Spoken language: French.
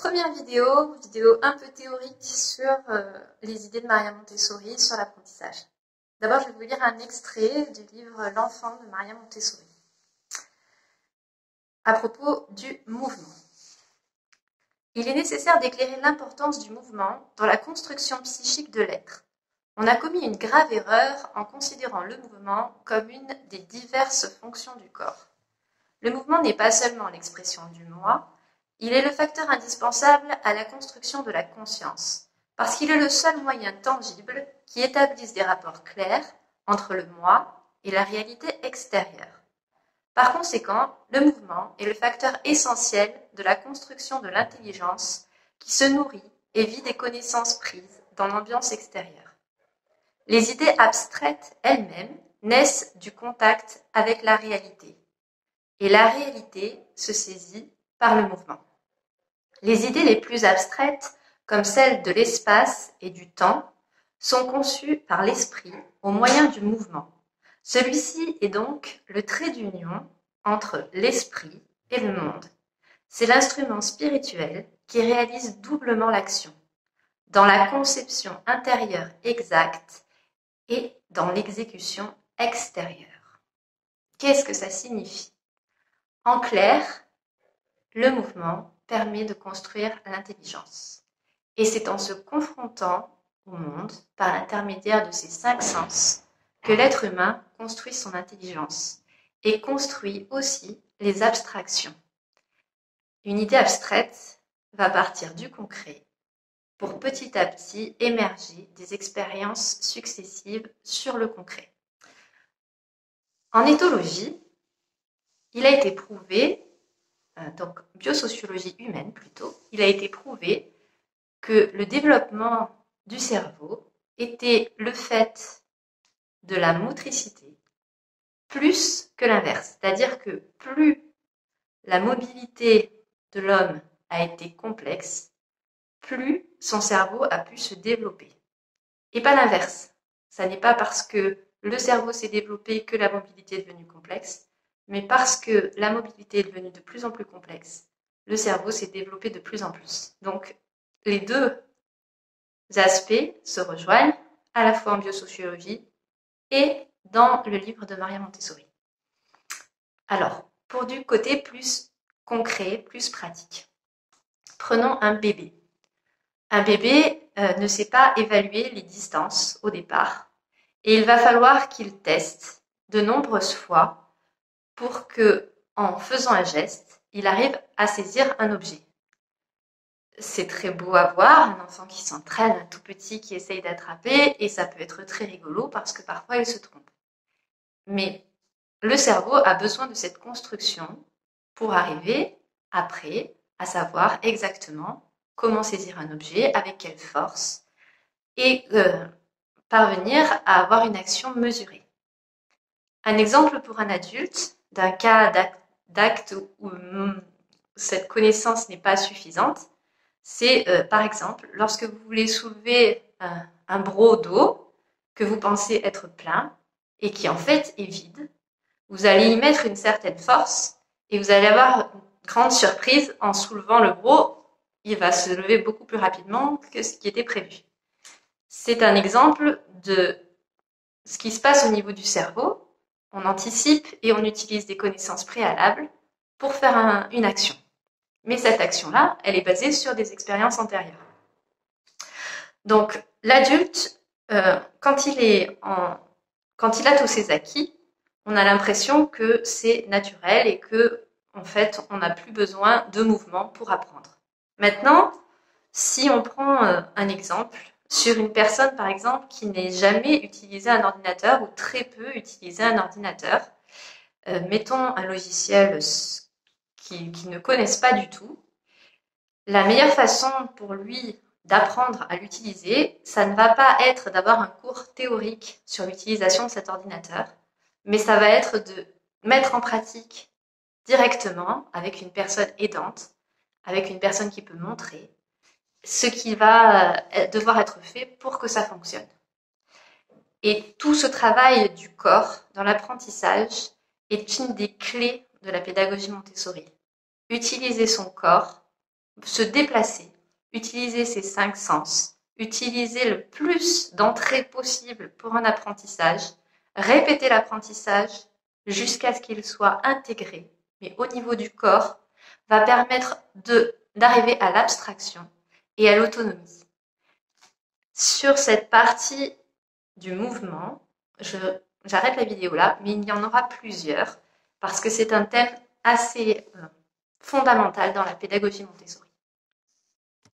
Première vidéo un peu théorique sur les idées de Maria Montessori sur l'apprentissage. D'abord, je vais vous lire un extrait du livre L'enfant de Maria Montessori. À propos du mouvement. Il est nécessaire d'éclairer l'importance du mouvement dans la construction psychique de l'être. On a commis une grave erreur en considérant le mouvement comme une des diverses fonctions du corps. Le mouvement n'est pas seulement l'expression du moi, il est le facteur indispensable à la construction de la conscience, parce qu'il est le seul moyen tangible qui établisse des rapports clairs entre le moi et la réalité extérieure. Par conséquent, le mouvement est le facteur essentiel de la construction de l'intelligence qui se nourrit et vit des connaissances prises dans l'ambiance extérieure. Les idées abstraites elles-mêmes naissent du contact avec la réalité, et la réalité se saisit par le mouvement. Les idées les plus abstraites, comme celles de l'espace et du temps, sont conçues par l'esprit au moyen du mouvement. Celui-ci est donc le trait d'union entre l'esprit et le monde. C'est l'instrument spirituel qui réalise doublement l'action, dans la conception intérieure exacte et dans l'exécution extérieure. Qu'est-ce que ça signifie ? En clair, le mouvement permet de construire l'intelligence. Et c'est en se confrontant au monde par l'intermédiaire de ces 5 sens que l'être humain construit son intelligence et construit aussi les abstractions. Une idée abstraite va partir du concret pour petit à petit émerger des expériences successives sur le concret. En éthologie, il a été prouvé, donc biosociologie humaine plutôt, il a été prouvé que le développement du cerveau était le fait de la motricité plus que l'inverse. C'est-à-dire que plus la mobilité de l'homme a été complexe, plus son cerveau a pu se développer. Et pas l'inverse. Ça n'est pas parce que le cerveau s'est développé que la mobilité est devenue complexe, mais parce que la mobilité est devenue de plus en plus complexe, le cerveau s'est développé de plus en plus. Donc, les deux aspects se rejoignent, à la fois en biosociologie et dans le livre de Maria Montessori. Alors, pour du côté plus concret, plus pratique. Prenons un bébé. Un bébé ne sait pas évaluer les distances au départ, et il va falloir qu'il teste de nombreuses fois pour que, en faisant un geste, il arrive à saisir un objet. C'est très beau à voir, un enfant qui s'entraîne, un tout petit qui essaye d'attraper, et ça peut être très rigolo parce que parfois il se trompe. Mais le cerveau a besoin de cette construction pour arriver, après, à savoir exactement comment saisir un objet, avec quelle force, et parvenir à avoir une action mesurée. Un exemple pour un adulte d'un cas d'acte où cette connaissance n'est pas suffisante, c'est par exemple lorsque vous voulez soulever un broc d'eau que vous pensez être plein et qui en fait est vide. Vous allez y mettre une certaine force et vous allez avoir une grande surprise en soulevant le broc. Il va se lever beaucoup plus rapidement que ce qui était prévu. C'est un exemple de ce qui se passe au niveau du cerveau. On anticipe et on utilise des connaissances préalables pour faire une action. Mais cette action-là, elle est basée sur des expériences antérieures. Donc, l'adulte, quand il a tous ses acquis, on a l'impression que c'est naturel et que, en fait, on n'a plus besoin de mouvement pour apprendre. Maintenant, si on prend un exemple sur une personne, par exemple, qui n'ait jamais utilisé un ordinateur ou très peu utilisé un ordinateur, mettons un logiciel qui ne connaissent pas du tout, la meilleure façon pour lui d'apprendre à l'utiliser, ça ne va pas être d'avoir un cours théorique sur l'utilisation de cet ordinateur, mais ça va être de mettre en pratique directement avec une personne aidante, avec une personne qui peut montrer ce qui va devoir être fait pour que ça fonctionne. Et tout ce travail du corps dans l'apprentissage est une des clés de la pédagogie Montessori. Utiliser son corps se déplacer, utiliser ses 5 sens, utiliser le plus d'entrées possible pour un apprentissage, répéter l'apprentissage jusqu'à ce qu'il soit intégré, mais au niveau du corps, va permettre d'arriver à l'abstraction et à l'autonomie. Sur cette partie du mouvement, j'arrête la vidéo là, mais il y en aura plusieurs parce que c'est un thème assez fondamental dans la pédagogie Montessori.